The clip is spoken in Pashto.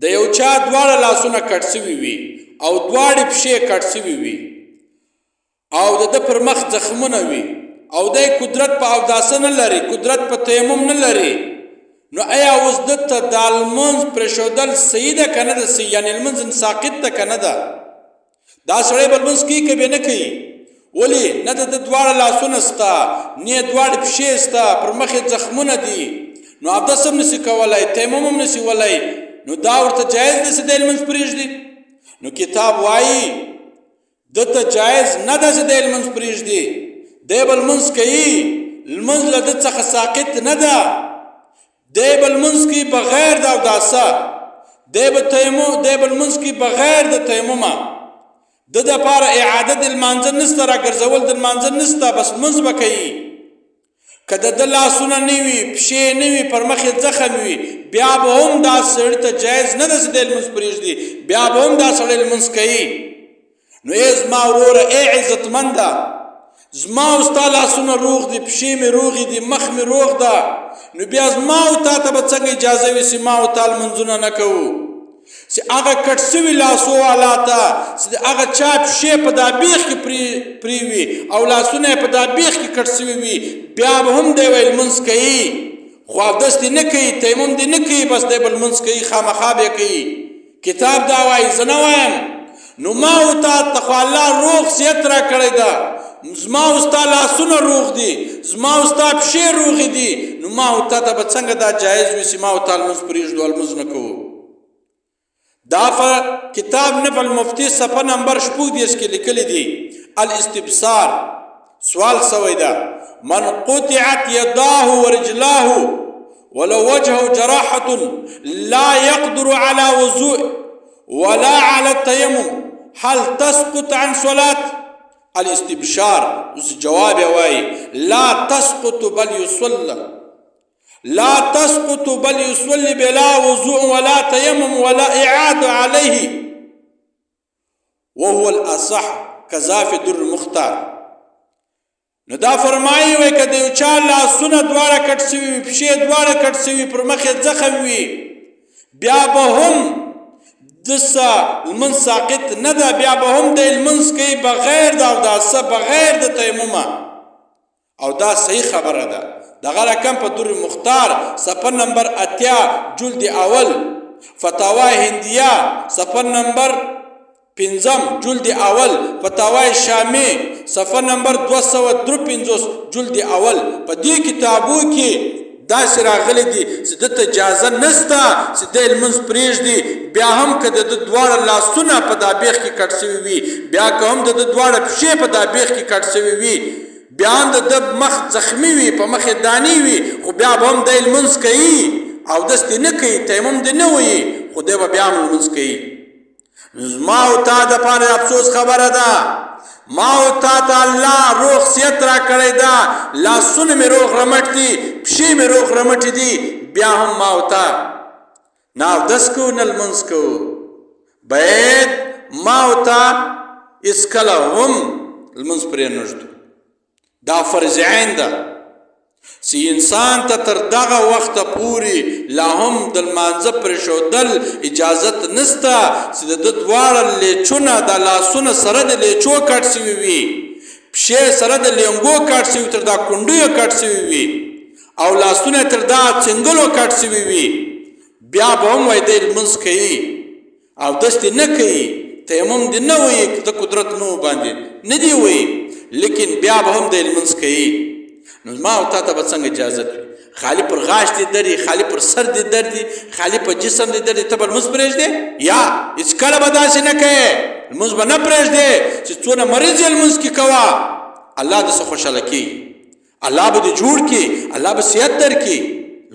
د یو چا دواړه لاسونه کټ سوي وي او دواړې پښې کټ سوي وي او د ده پر مخ زخمونه وي او دی قدرت په اوداسه نه لري، قدرت په تیمم نه لري، نو آیا اوس ده ته دا لمونځ پرېښودل صحیح ده که نه ده صحیح؟ یعنې لمونځ ساقط ده که نه ده؟ دا سړی به لمونځ کوي که بې نه کوي؟ ولې نه د ده دواړه لاسونه سته، نه یې دواړې پښې سته، پر مخ یې زخمونه دي، نو اودس هم نسي کولی، تیمم هم نسي ولی، نو دا ورته جایز ده چې دی لمونځ پرېږدي؟ نو کتاب وایي ده ته جایز نه ده چې دی لمونځ پرېږدي، دی به لمونځ کوي، لمونځ له ده څخه ساقط نه ده، دی به لمونځ کوي بغیر د اوداسه، دی به لمونځ کوي بغیر د تیممه، ده دپاره اعاده د لمانځه نسته، راګرځول د لمانځه نسته، بس لمونځ به کوي. که د ده لاسونه نه وي، پښې نه وي، پر مخ یې زخم وي، بیا به هم دا سړي ته جایز نه ده چې دی لمونځ پرېږدي، بیا به هم دا سړی لمونځ کوي. نو ای زما وروره، ای عزتمنده، زما او ستا لاسونه روغ دي، پښې مې روغې دي، مخ مې روغ ده، نو بیا زما او تا ته به څنګه اجازه وي چې ما او تا لمونځونه نه کوو؟ چې هغه کټ سوي لاسو والا ته چې د هغه چا پښې په دا بیخ کې پرې وي او لاسونه یې په دا بیخ کې کټ سوي وي، بیا به هم دی وایي لمونځ کوي، خو اودس دې نه کوي، تیمم دې نه کوي، بس دی به لمونځ کوي، خامخا به یې کوي. کتاب دا وایي، زه نه وایم. نو ما او تا ته خو الله روغ صحت را کړی ده، زما او ستا لاسونه روغ دي، زما او ستا پښې روغې دي، نو ما او تا ته به څنګه دا جایز وي چې ما او تا لمونځ پرېږدو او لمونځ نه کوو؟ دا کتاب نفع المفتی صفحه نمبر 14 کې لیکلی دی، الاستبصار، سوال سوی ده، من قطعت يداه ورجلاه ولو وجهه جراحة لا يقدر على وضوء ولا على التيمم هل تسقط عن صلاة؟ الاستبشار جواب وای لا تسقط بل يصلى، لا تسقط بل يصلي بلا وضوء ولا تيمم ولا إعادة عليه وهو الأصح كذا في در المختار. نو دا فرمایي وای که د یو چا لاسونه دواړه کټ سوي وي، پښې دواړه کټ سوي، پر مخ یې زخم وي، بیا به هم دسه لمونځ ساقط نه ده، بیا به هم دی لمونځ کوي بغیر د اوداسه، بغیر د تیممه، او دا صحیح خبره ده. دغه رقم په در مختار صفحه نمبر 80 جلد اول، فتاوی هندیه صفحه نمبر 5 جلد اول، فتاوی شامی صفحه نمبر 253 جلد اول، په دې کتابو کې داسې راغلی دي چې دته اجازه نسته چې دی لمونځ پرېږدي، بیا هم که د ده دواړه لاسونه په دا بیخ کې کټ سوي وي، بیا که هم د ده دواړه پښې په دا بیخ کې کټ سوي وي، بیا هم د ده مخ زخمي وي، په مخ یې دانې وي، خو بیا به هم دی لمونځ کوي، اودس دې نه کوي، تیمم دې نه وایي، خو دی به بیا هم لمونځ کوي. زما او تا دپاره افسوس خبره ده، ما او تا ته الله روغ صحت را کړی ده، لاسونه مې روغ رمټ دي، پښې مې روغ رمټې دي، بیا هم ما او تا نه اودس کوو نه لمونځ کوو. باید ما او تا هېڅکله هم لمونځ پرې نه ږدو. دا فرض عین ده چې انسان ته تر دغه وخته پورې لا هم د لمانځه پرېښودل اجازت نسته چې د ده دواړه لیچونه د لاسونه سره د لیچو کټ سوي وي، پښې سره د لینګو کټ سوي، تر دا کونډیو کټ سوي وي، او لاسونه تر دا څنګلو کټ سوي وي، بیا به هم وایي دی لمونځ کوي، اودس دې نه کوي، تیمم دې نه وایي، د قدرت نه باندې نه دی وایي، لیکن بیا به هم دی لمونځ کوي. نو ما او تا ته به څنګه اجازت وي؟ خالی پر غاښ دې درد وي، خالی پر سر دې درد وي، خالی په جسم دې درد وي، ته به لمونځ پرېږدې؟ یا هېڅکله به داسې نه کوې، لمونځ به نه پرېږدې چې څونه مریض یې لمونځ کې کوه، الله دې څه خوشحاله کېږي، الله به دې جوړ کړي، الله به صحت درکړي.